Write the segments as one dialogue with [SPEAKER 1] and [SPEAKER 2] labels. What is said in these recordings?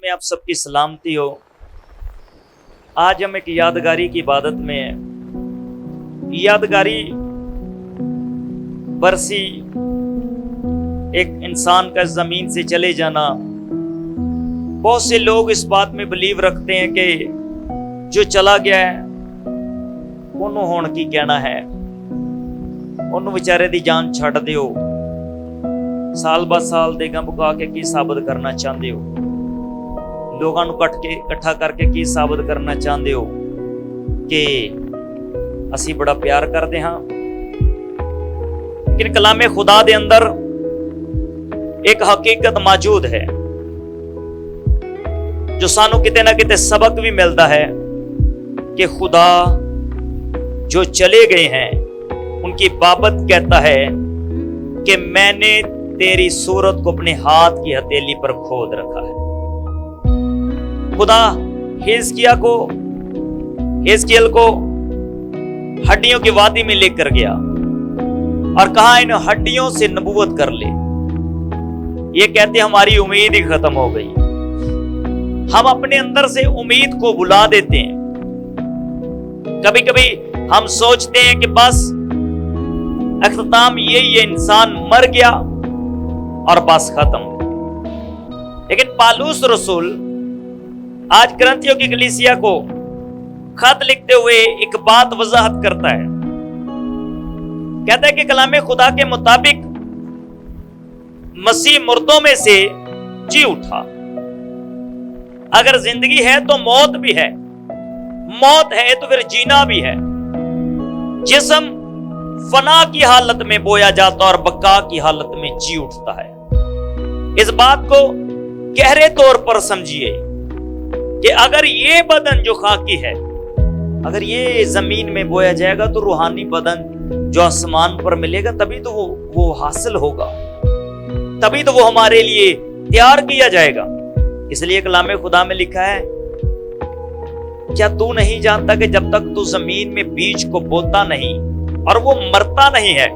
[SPEAKER 1] میں آپ سب کی سلامتی ہو۔ آج ہم ایک یادگاری کی عبادت میں ہیں۔ یادگاری برسی ایک انسان کا زمین سے چلے جانا۔ بہت سے لوگ اس بات میں بلیو رکھتے ہیں کہ جو چلا گیا ہے انہوں ہون کی کہنا ہے، انہوں بیچارے دی جان چھڑ دیو، سال بعد سال دے گا بکا کے کی ثابت کرنا چاہتے ہو، لوگاں نو کٹھا کر کے کی ثابت کرنا چاہتے ہو کہ اسی بڑا پیار کرتے ہاں۔ لیکن کلام خدا دے اندر ایک حقیقت موجود ہے جو سانو کتے نہ کتے سبق بھی ملتا ہے کہ خدا جو چلے گئے ہیں ان کی بابت کہتا ہے کہ میں نے تیری صورت کو اپنے ہاتھ کی ہتھیلی پر کھود رکھا ہے۔ خدا حزقیل کو ہڈیوں کی وادی میں لے کر گیا اور کہا ان ہڈیوں سے نبوت کر لے۔ یہ کہتے ہماری امید ہی ختم ہو گئی۔ ہم اپنے اندر سے امید کو بلا دیتے ہیں۔ کبھی کبھی ہم سوچتے ہیں کہ بس اختتام یہی ہے، انسان مر گیا اور بس ختم۔ لیکن پالوس رسول آج کرنتھیوں کی کلیسیا کو خط لکھتے ہوئے ایک بات وضاحت کرتا ہے۔ کہتا ہے کہ کلام خدا کے مطابق مسیح مردوں میں سے جی اٹھا۔ اگر زندگی ہے تو موت بھی ہے، موت ہے تو پھر جینا بھی ہے۔ جسم فنا کی حالت میں بویا جاتا اور بقا کی حالت میں جی اٹھتا ہے۔ اس بات کو گہرے طور پر سمجھیے کہ اگر یہ بدن جو خاکی ہے، اگر یہ زمین میں بویا جائے گا تو روحانی بدن جو آسمان پر ملے گا تبھی تو وہ حاصل ہوگا، تبھی تو وہ ہمارے لیے تیار کیا جائے گا۔ اس لیے کلام خدا میں لکھا ہے، کیا تو نہیں جانتا کہ جب تک تو زمین میں بیج کو بوتا نہیں اور وہ مرتا نہیں ہے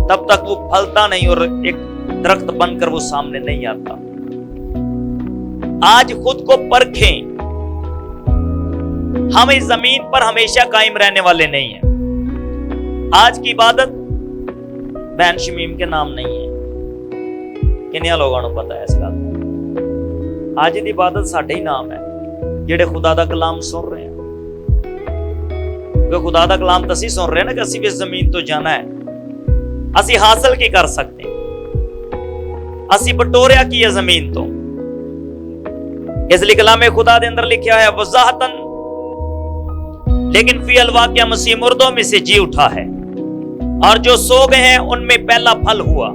[SPEAKER 1] تب تک وہ پھلتا نہیں اور ایک درخت بن کر وہ سامنے نہیں آتا۔ آج خود کو پرکھیں، ہم اس زمین پر ہمیشہ قائم رہنے والے نہیں ہیں۔ آج کی عبادت بین شمیم کے نام نہیں ہے، کنیا لوگوں کو پتا ہے اس کا۔ آج دی عبادت ساڈے ہی نام ہے جڑے خدا دا کلام سن رہے ہیں۔ کہ خدا دا کلام تسی سن رہے ہیں نا کہ اسی اس زمین تو جانا ہے، اسی حاصل کی کر سکتے ہیں، اسی بٹوریا کی ہے زمین تو۔ اس لیے کلام خدا دے اندر لکھا ہے وضاحتاً، لیکن فی الواقع مسیح مردوں میں سے جی اٹھا ہے اور جو سو گئے ہیں ان میں پہلا پھل ہوا۔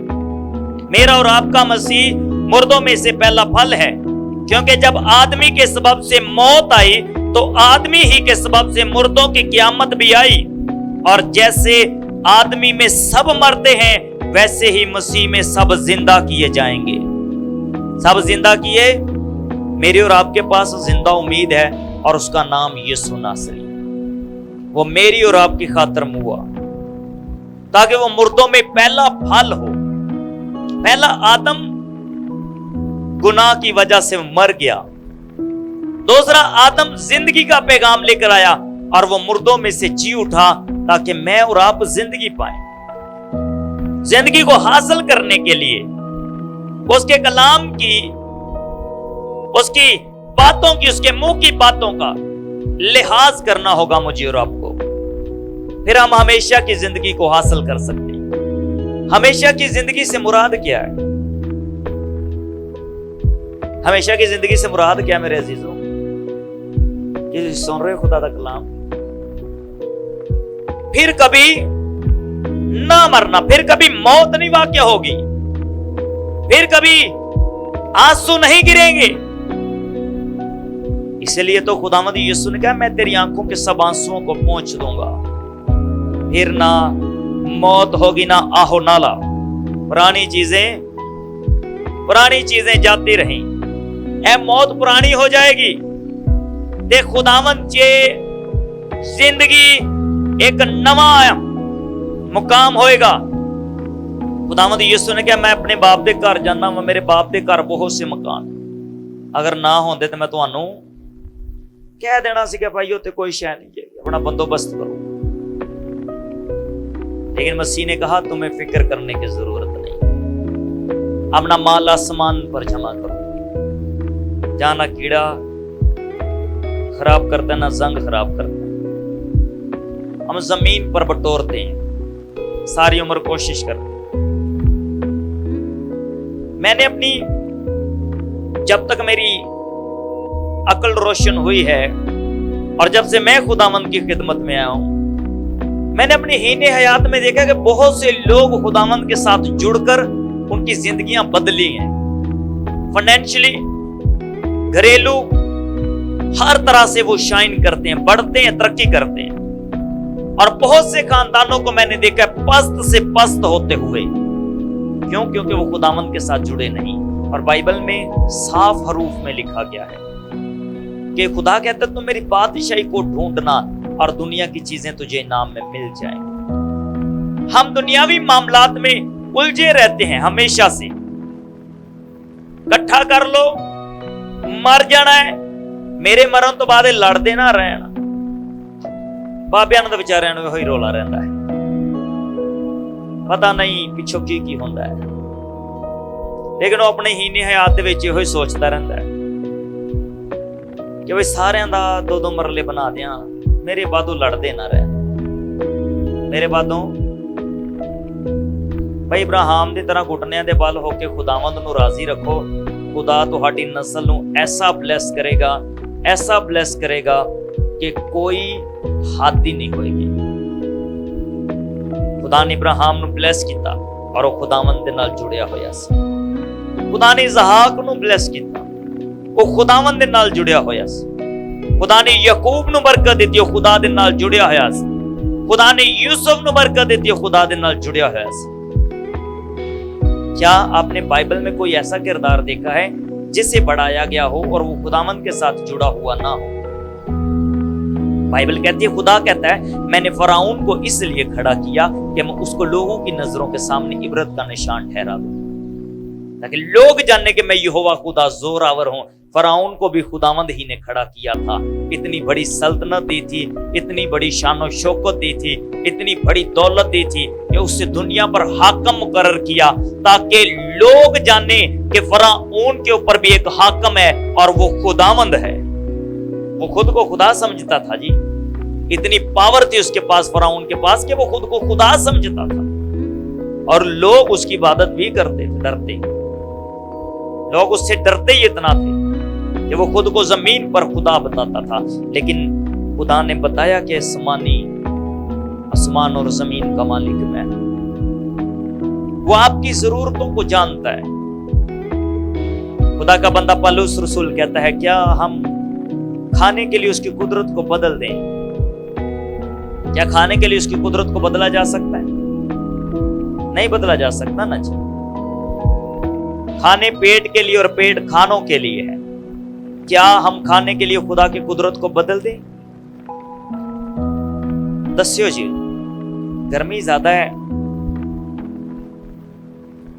[SPEAKER 1] میرا اور آپ کا مسیح مردوں میں سے پہلا پھل ہے، کیونکہ جب آدمی کے سبب سے موت آئی تو آدمی ہی کے سبب سے مردوں کی قیامت بھی آئی، اور جیسے آدمی میں سب مرتے ہیں ویسے ہی مسیح میں سب زندہ کیے جائیں گے۔ سب زندہ کیے، میری اور آپ کے پاس زندہ امید ہے اور اس کا نام یسوع ناصری۔ وہ میری اور آپ کی خاطر ہوا تاکہ وہ مردوں میں پہلا پھل ہو۔ پہلا آدم گناہ کی وجہ سے مر گیا، دوسرا آدم زندگی کا پیغام لے کر آیا اور وہ مردوں میں سے جی اٹھا تاکہ میں اور آپ زندگی پائیں۔ زندگی کو حاصل کرنے کے لیے اس کے کلام کی، اس کی باتوں کی، اس کے منہ کی باتوں کا لحاظ کرنا ہوگا مجھے اور آپ کو، پھر ہم ہمیشہ کی زندگی کو حاصل کر سکتے ہیں۔ ہمیشہ کی زندگی سے مراد کیا ہے؟ ہمیشہ کی زندگی سے مراد کیا ہے میرے عزیزوں؟ کہ سن رہے خدا کا کلام، پھر کبھی نہ مرنا، پھر کبھی موت نہیں واقع ہوگی، پھر کبھی آنسو نہیں گریں گے۔ اس لیے تو خداوند یسوع نے کہا میں تیری آنکھوں کے سب آنسوؤں کو پونچھ دوں گا، پھر نہ موت ہوگی نہ آہو نالا۔ پرانی چیزیں جاتی رہیں، اے موت پرانی ہو جائے گی، تے خداوند چے زندگی ایک نواں مقام ہوئے گا۔ خداوند یسوع نے کہا میں اپنے باپ دے گھر جانا وا، میرے باپ دے گھر بہت سے مکان، ਅਗਰ ਨਾ ਹੁੰਦੇ ਤਾਂ ਮੈਂ ਤੁਹਾਨੂੰ ਕਹਿ ਦੇਣਾ ਸੀਗਾ ਭਾਈ ਉੱਥੇ कोई शय नहीं चाहिए, अपना बंदोबस्त करो। लेकिन मसीह ने कहा तुम्हें फिक्र करने की जरूरत नहीं, अपना माल आसमान पर जमा करो, जहां ना कीड़ा खराब करता है ना जंग खराब करता है। हम जमीन पर बटोरते हैं, सारी उम्र कोशिश करते हैं। मैंने अपनी, जब तक मेरी अकल रोशन हुई है और जब से मैं खुदावंद की खिदमत में आया हूं, मैंने अपनी हीने हयात में देखा कि बहुत से लोग खुदावंद के साथ जुड़कर उनकी जिंदगियां बदली हैं। फाइनेंशियली, घरेलू, हर तरह से वो शाइन करते हैं, बढ़ते हैं, तरक्की करते हैं। और बहुत से खानदानों को मैंने देखा पस्त से पस्त होते हुए। क्यों? क्योंकि वो खुदावंद के साथ जुड़े नहीं। और बाइबल में साफ हरूफ में लिखा गया है कि खुदा कहता है तुम मेरी बादशाही को ढूंढना और दुनिया की चीजें तुझे इनाम में मिल जाएंगी। हम दुनियावी मामलात में उलझे रहते हैं हमेशा से। इकट्ठा कर लो, मर जाना है, मेरे मरण तो बाद लड़ते ना रहना। बाबियां ਨੂੰ ਤਾਂ ਵਿਚਾਰਿਆਂ ਨੂੰ ਇਹੋ ਹੀ ਰੋਲਾ ਰਹਿੰਦਾ ਹੈ, ਪਤਾ ਨਹੀਂ ਪਿੱਛੋਂ ਕੀ ਹੁੰਦਾ ਹੈ। ਲੇਕਿਨ ਉਹ ਆਪਣੇ ਹੀਨੇ ਹਯਾਤ ਦੇ ਵਿੱਚ ਇਹੋ ਹੀ ਸੋਚਦਾ ਰਹਿੰਦਾ ਹੈ ਕਿ ਵੀ ਸਾਰਿਆਂ ਦਾ ਦੋ ਮਰਲੇ ਬਣਾ ਦਿਆਂ, ਮੇਰੇ ਬਾਦੋਂ ਲੜਦੇ ਨਾ ਰਹਿ। ਮੇਰੇ ਬਾਦੋਂ ਭਾਈ ਇਬਰਾਹਿਮ ਦੀ ਤਰ੍ਹਾਂ ਘੁਟਨਿਆਂ ਦੇ ਬਲ ਹੋ ਕੇ ਖੁਦਾਵੰਦ ਨੂੰ ਰਾਜ਼ੀ ਰੱਖੋ। ਖੁਦਾ ਤੁਹਾਡੀ ਨਸਲ ਨੂੰ ਐਸਾ ਬਲੈਸ ਕਰੇਗਾ, ਐਸਾ ਬਲੈਸ ਕਰੇਗਾ कि कोई हद ही नहीं होएगी। खुदा ने इब्राहिम ਨੂੰ ਬਲੈਸ ਕੀਤਾ ਔਰ ਉਹ ਖੁਦਾਵੰਦ ਦੇ ਨਾਲ ਜੁੜਿਆ ਹੋਇਆ ਸੀ। ਖੁਦਾ ਨੇ ਇਸਹਾਕ ਨੂੰ ਬਲੈਸ ਕੀਤਾ, ਉਹ ਖੁਦਾਵੰਦ ਦੇ ਨਾਲ ਜੁੜਿਆ ਹੋਇਆ ਸੀ। ਖੁਦਾ ਨੇ ਯਾਕੂਬ ਨੂੰ ਬਰਕਤ ਦਿੱਤੀ, ਉਹ ਖੁਦਾ ਦੇ ਨਾਲ ਜੁੜਿਆ ਹੋਇਆ ਸੀ। ਖੁਦਾ ਨੇ यूसुफ ਨੂੰ बरकत ਦਿੱਤੀ, ਉਹ खुदा ਦੇ ਨਾਲ ਜੁੜਿਆ ਹੋਇਆ ਸੀ। क्या आपने बाइबल में कोई ऐसा किरदार देखा है जिसे बढ़ाया गया हो और वो खुदावंद के साथ जुड़ा हुआ ना हो? बाइबल कहती है, खुदा कहता है मैंने फराउन को इसलिए खड़ा किया कि मैं उसको लोगों की नजरों के सामने इबरत का निशान ठहरा दूं, ताकि लोग जाने कि मैं यहोवा खुदा जोरावर हूं। फराउन को भी खुदावंद ही ने खड़ा किया था। इतनी बड़ी सल्तनत दी थी, इतनी बड़ी शान शौकत दी थी, इतनी बड़ी दौलत दी थी कि उससे दुनिया पर हाकम मुकर्रर किया, ताकि लोग जाने कि फराउन के ऊपर भी एक हाकम है और वो खुदावंद है। वो खुद को खुदा समझता था जी, इतनी पावर थी उसके पास, फराउन के पास, कि वो खुद को खुदा समझता था। और लोग उसकी इबादत भी करते थे, डरते। लोग उससे डरते ही इतना थे कि वो खुद को जमीन पर खुदा बताता था। लेकिन खुदा ने बताया कि आसमान और जमीन का मालिक मैं। वो आपकी जरूरतों को जानता है। खुदा का बंदा पौलुस रसूल कहता है, क्या हम खाने के लिए उसकी कुदरत को बदल दें? क्या खाने के लिए उसकी कुदरत को बदला जा सकता है? नहीं बदला जा सकता ना जी। खाने पेट के लिए और पेट खानों के लिए है। क्या हम खाने के लिए खुदा की कुदरत को बदल दें? दस्यो जी, गर्मी ज्यादा है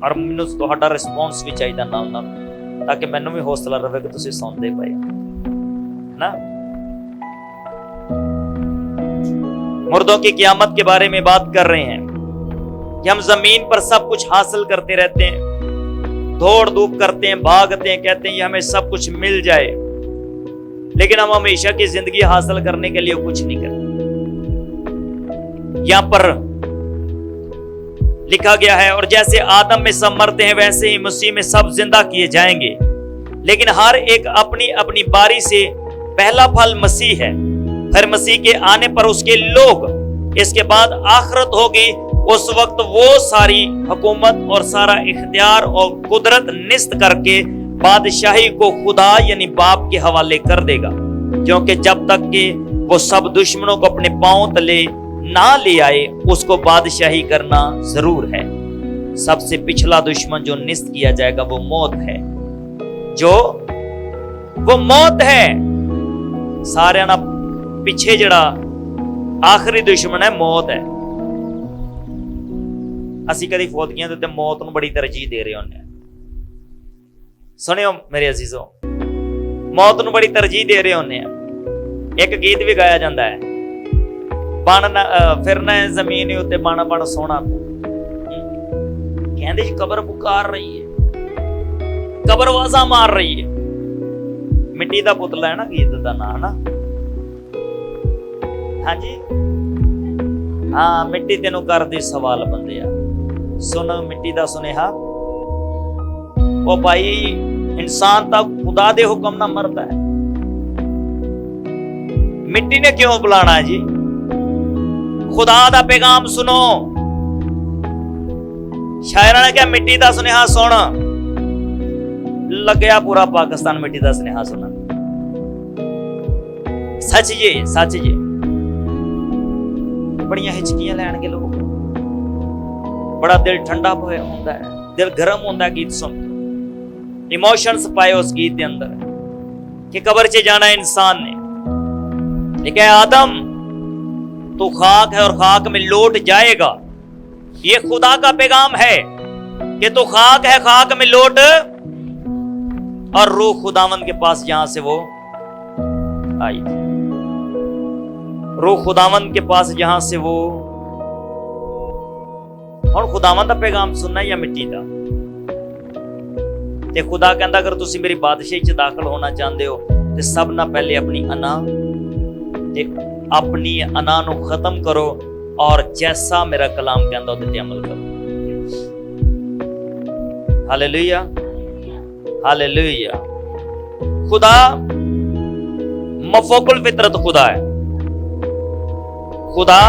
[SPEAKER 1] और मैनू तुहाडा रिस्पॉन्स भी चाहिए नाल नाल, ताकि मैनू भी हौसला रहे कि तुसीं सौंदे पए ना। मुर्दों की क़यामत के बारे में बात कर रहे हैं कि हम जमीन पर सब कुछ हासिल करते रहते हैं, दौड़ धूप करते हैं, भागते हैं, कहते हैं ये हमें सब कुछ मिल जाए, लेकिन हम हमेशा की जिंदगी हासिल करने के लिए कुछ नहीं करते। यहां पर लिखा गया है, और जैसे आदम में सब मरते हैं वैसे ही मसीह में सब जिंदा किए जाएंगे, लेकिन हर एक अपनी अपनी बारी से। पहला फल मसीह है, फिर मसीह के आने पर उसके लोग, इसके बाद आखिरत होगी। उस वक्त वो सारी हुकूमत और सारा इख्तियार और कुदरत निस्त करके बादशाही को खुदा यानी बाप के हवाले कर देगा, क्योंकि जब तक कि वो सब दुश्मनों को अपने पांव तले ना ले आए उसको बादशाही करना जरूर है। सबसे पिछला दुश्मन जो निस्त किया जाएगा वो मौत है, वो मौत है। सारे ना पिछे जड़ा आखिरी दुश्मन है मौत है। ਅਸੀਂ ਕਦੀ ਫੌਤਗੀਆਂ ਦੇ ਉੱਤੇ ਮੌਤ ਨੂੰ ਬੜੀ ਤਰਜੀਹ ਦੇ ਰਹੇ ਹੁੰਦੇ ਹਾਂ। ਸੁਣਿਓ ਮੇਰੇ ਅਜ਼ੀਜ਼ੋ, ਮੌਤ ਨੂੰ ਬੜੀ ਤਰਜੀਹ ਦੇ ਰਹੇ ਹੁੰਦੇ ਆ। ਇੱਕ ਗੀਤ ਵੀ ਗਾਇਆ ਜਾਂਦਾ ਹੈ, ਬਣ ਫਿਰਨਾ ਜ਼ਮੀਨ ਉੱਤੇ ਬਣ ਬਣ ਸੋਹਣਾ। ਕਹਿੰਦੇ ਜੀ ਕਬਰ ਪੁਕਾਰ ਰਹੀ ਹੈ, ਕਬਰ ਆਵਾਜ਼ਾਂ ਮਾਰ ਰਹੀ ਹੈ। ਮਿੱਟੀ ਦਾ ਪੁਤਲਾ ਹੈ ਨਾ ਗੀਤ ਦਾ ਨਾਂ ਨਾ। ਹਾਂਜੀ ਹਾਂ, ਮਿੱਟੀ ਤੈਨੂੰ ਕਰਦੀ ਸਵਾਲ ਬੰਦਿਆ, ਸੁਣ ਮਿੱਟੀ ਦਾ ਸੁਨੇਹਾ। ਉਹ ਭਾਈ ਇਨਸਾਨ ਤਾਂ ਖੁਦਾ ਦੇ ਹੁਕਮ ਨਾਲ ਮਰਦਾ ਹੈ। ਮਿੱਟੀ ਨੇ ਕਿਉਂ ਬੁਲਾਣਾ ਹੈ ਜੀ? ਖੁਦਾ ਦਾ ਪੈਗਾਮ ਸੁਣੋ। ਸ਼ਾਇਰਾਂ ਨੇ ਕਿਹਾ ਮਿੱਟੀ ਦਾ ਸੁਨੇਹਾ ਸੁਣ। ਲੱਗਿਆ ਪੂਰਾ ਪਾਕਿਸਤਾਨ ਮਿੱਟੀ ਦਾ ਸੁਨੇਹਾ ਸੁਣਨ। ਸੱਚ ਜੀ, ਸੱਚ ਜੀ। ਬੜੀਆਂ ਹਿਚਕੀਆਂ ਲੈਣਗੇ ਲੋਕ, ਬੜਾ ਦਿਲ ਠੰਡਾ ਹੋਇਆ ਹੁੰਦਾ ਹੈ, ਦਿਲ ਗਰਮ ਹੁੰਦਾ ਹੈ ਗੀਤ ਸੁਣ ਕੇ। ਇਮੋशंस पाए उस गीत के अंदर कि कब्र से जाना है इंसान ने। लेकिन आदम तो खाक है और खाक में लौट जाएगा। ये खुदा का पैगाम है कि तू खाक है, खाक में लौट, और रूह खुदावंद के पास जहां से वो आई, रूह खुदावंद के पास जहां से वो। और खुदावंद का पैगाम सुनना या मिट्टी का? ਤੇ ਖੁਦਾ ਕਹਿੰਦਾ ਅਗਰ ਤੁਸੀਂ ਮੇਰੀ ਬਾਦਸ਼ਾਹੀ 'ਚ ਦਾਖਲ ਹੋਣਾ ਚਾਹੁੰਦੇ ਹੋ ਤੇ ਸਭ ਨਾਲ ਪਹਿਲੇ ਆਪਣੀ ਅਨਾ ਨੂੰ ਖਤਮ ਕਰੋ, ਔਰ ਜੈਸਾ ਮੇਰਾ ਕਲਾਮ ਕਹਿੰਦਾ ਉਹਦੇ ਤੇ ਅਮਲ ਕਰੋ। Hallelujah, hallelujah. ਖੁਦਾ ਮਫੂਕੁਲ ਫਿਤਰਤ ਖੁਦਾ ਹੈ। ਖੁਦਾ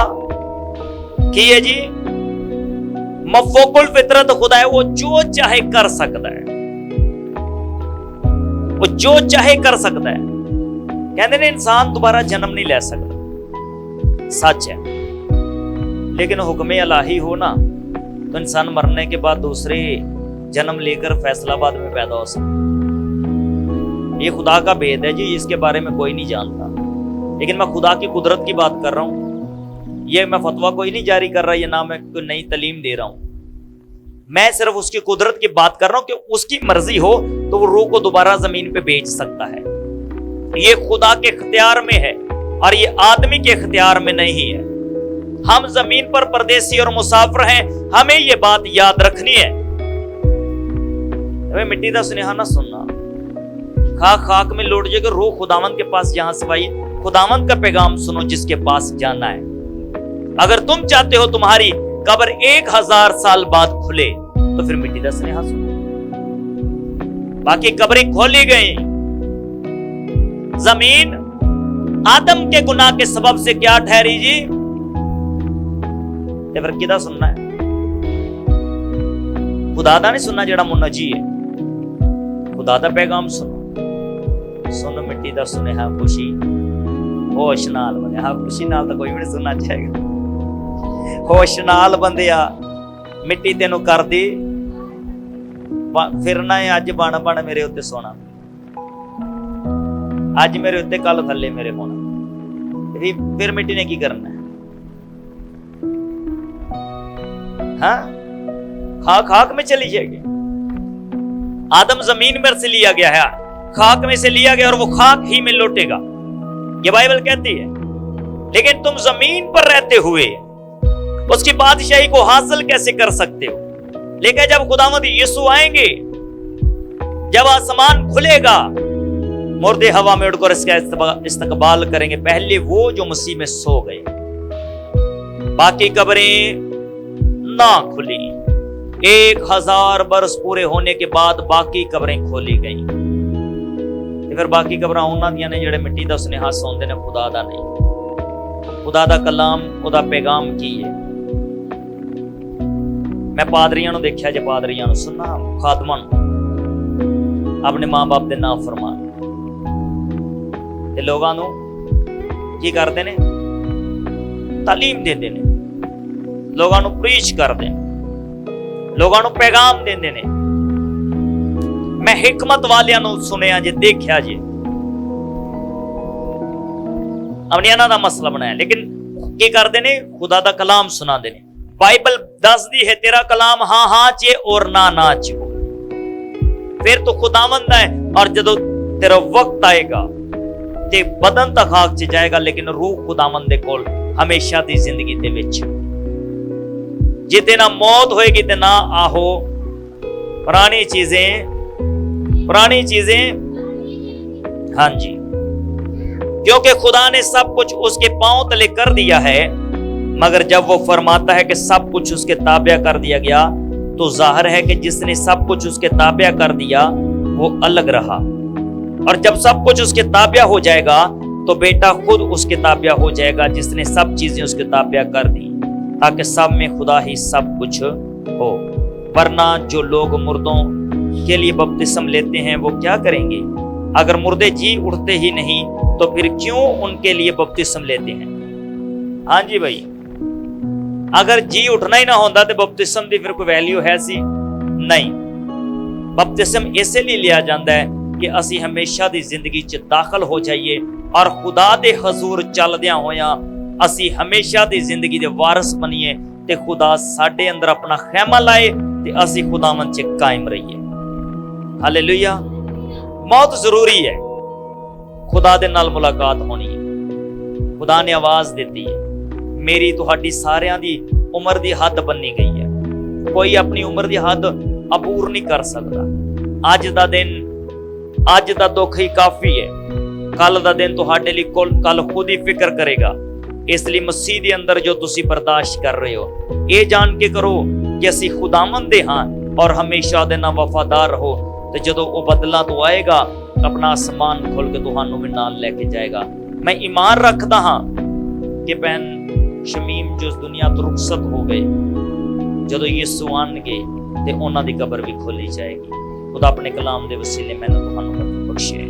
[SPEAKER 1] ਕੀ ਹੈ ਜੀ? ਮਫੂਕੁਲ ਫਿਤਰਤ ਖੁਦਾ ਹੈ। ਉਹ ਜੋ ਚਾਹੇ ਕਰ ਸਕਦਾ ਹੈ, वो जो चाहे कर सकता है। कहते ने इंसान दोबारा जन्म नहीं ले सकता, सच है। लेकिन हुक्म इलाही हो ना तो इंसान मरने के बाद दूसरे जन्म लेकर फैसलाबाद में पैदा हो सकता। ये खुदा का भेद है जी, इसके बारे में कोई नहीं जानता। लेकिन मैं खुदा की कुदरत की बात कर रहा हूं। ये मैं फतवा कोई नहीं जारी कर रहा, ये ना मैं कोई नई तालीम दे रहा हूं। मैं सिर्फ उसकी कुदरत की बात कर रहा हूं कि उसकी मर्जी हो तो वो रूह को दोबारा जमीन पे भेज सकता है। ये खुदा के इख्तियार में है और ये आदमी के इख्तियार में नहीं है। हम जमीन पर परदेसी और मुसाफिर हैं, हमें ये बात याद रखनी है। मिट्टी का सुनेहा ना सुनना, खाक खाक में लौट जाएगा। रूह खुदावंद के पास जहां से भाई खुदावंद का पैगाम सुनो, जिसके पास जाना है। अगर तुम चाहते हो तुम्हारी कब्र 1000 साल बाद खुले तो फिर मिट्टी का स्नेहा सुनो। बाकी कब्रें खोली गई। जमीन आदम के गुनाह के सबब से क्या ठहरी जी? ते फिर किदा सुनना है? खुदा दा नहीं सुनना जेड़ा मुन्नजी है। खुदा दा पैगाम सुनो। सुनो मिट्टी दा सुनेहा खुशी होश नाल बने। हाँ, खुशी नाल तो कोई भी नहीं सुनना चाहेगा। होश नाल बंदिया, मिट्टी तेनू कर दी फिरना है। अज बन बन मेरे उत्ते सोना, अज मेरे उत्ते कल थले मेरे होना। फिर मिट्टी ने की करना है? हाँ, खाक खाक में चली जाएगी। आदम जमीन में से लिया गया है, खाक में से लिया गया और वो खाक ही में लौटेगा, ये बाइबल कहती है। लेकिन तुम जमीन पर रहते हुए उसकी बादशाही को हासिल कैसे कर सकते हो? लेकिन जब खुदावंद यीशु आएंगे, जब आसमान खुलेगा, मुर्दे हवा में उड़कर इसका इस्तकबाल करेंगे। पहले वो जो मसीह में सो गए, बाकी कब्रें ना खुली। 1000 बरस पूरे होने के बाद बाकी कब्रें खोली गई। फिर बाकी कब्रां उन्हां दियां ने जिहड़े मिट्टी दा सुनेहा सुनदे ने, खुदा दा नहीं। खुदा दा कलाम, ਉਹਦਾ ਪੈगाम ਕੀ ਹੈ? मैं पादरियां ਨੂੰ ਦੇਖਿਆ ਜੇ, ਪਾਦਰੀਆਂ ਨੂੰ ਸੁਣਨਾ, ਖਾਦਮਾਂ ਨੂੰ ਆਪਣੇ ਮਾਂ-ਬਾਪ ਦੇ ਨਾਮ ਫਰਮਾਨ ਤੇ ਲੋਕਾਂ ਨੂੰ ਕੀ ਕਰਦੇ ਨੇ? ਤਾਲੀਮ ਦਿੰਦੇ ਨੇ, ਲੋਕਾਂ ਨੂੰ ਪ੍ਰੀਚ ਕਰਦੇ ਨੇ, ਲੋਕਾਂ ਨੂੰ ਪੈਗਾਮ ਦਿੰਦੇ ਨੇ। ਮੈਂ हिकमत ਵਾਲਿਆਂ ਨੂੰ ਸੁਣਿਆ ਜੇ, ਦੇਖਿਆ ਜੇ, ਆਪਣੀ ਇਹਨਾਂ ਦਾ ਮਸਲਾ ਬਣਾਇਆ। ਲੇਕਿਨ ਕੀ ਕਰਦੇ ਨੇ? ਖੁਦਾ ਦਾ ਕਲਾਮ ਸੁਣਾਉਂਦੇ ਨੇ। बाइबल दसदी है तेरा कलाम हाँ हाँ चे और ना ना चे। फिर तो खुदावंद है। और जदों तेरा वक्त आएगा ते बदन तो खाक च जाएगा, लेकिन रूह खुदावंद दे कोल हमेशा दी जिंदगी दे विच। जिते ना मौत होएगी ते ना आहो पुरानी चीजें। हाँ जी, क्योंकि खुदा ने सब कुछ उसके पांव तले कर दिया है। मगर जब वो फरमाता है कि सब कुछ उसके ताबिया कर दिया गया, तो जाहिर है कि जिसने सब कुछ उसके ताबिया कर दिया वो अलग रहा। और जब सब कुछ उसके ताबिया हो जाएगा तो बेटा खुद उसके ताबिया हो जाएगा, जिसने सब चीजें उसके ताबिया कर दी, ताकि सब में खुदा ही सब कुछ हो। वरना जो लोग मुर्दों के लिए बपतिस्म लेते हैं वो क्या करेंगे? अगर मुर्दे जी उठते ही नहीं तो फिर क्यों उनके लिए बपतिस्म लेते हैं? हाँ जी भाई, अगर जी उठना ही ना होता तो बपतिस्म की फिर कोई वैल्यू है सी नहीं। बपतिस्म इसलिए लिया जाता है कि असी हमेशा दी जिंदगी च दाखल हो जाइए और खुदा दे हजूर चलदियां होया असी हमेशा दी जिंदगी दे वारिस बनीए ते खुदा साडे अंदर अपना खैमा लाए ते असी खुदावंद च कायम रहिए। हालेलुया। मौत जरूरी है, खुदा दे नाल मुलाकात होनी है। खुदा ने आवाज दी है, मेरी तुहाडी सारियां दी उम्र दी हद बन्नी गई है, कोई अपनी उम्र दी हद अबूर नहीं कर सकता। अज दा दुख ही काफी है, कल दा दिन तुहाडे लई कल खुद ही फिक्र करेगा। इसलिए मसीह दे अंदर जो तुसी बर्दाश्त कर रहे हो, ये जान के करो कि असी खुदावंद दे हां और हमेशा दे नाल वफादार रहो। ते जदों वो बदला तो आएगा, अपना आसमान खोल के तुहानू भी नाल लेके जाएगा। मैं ईमान रखदा हां कि बहन शमीम जो इस दुनिया तो रुखसत हो गए, जदों यीशु आणगे ते उन्हां दी कब्र भी खोली जाएगी। खुदा अपने कलाम दे वसीले मैनूं तुहानू बख्शे।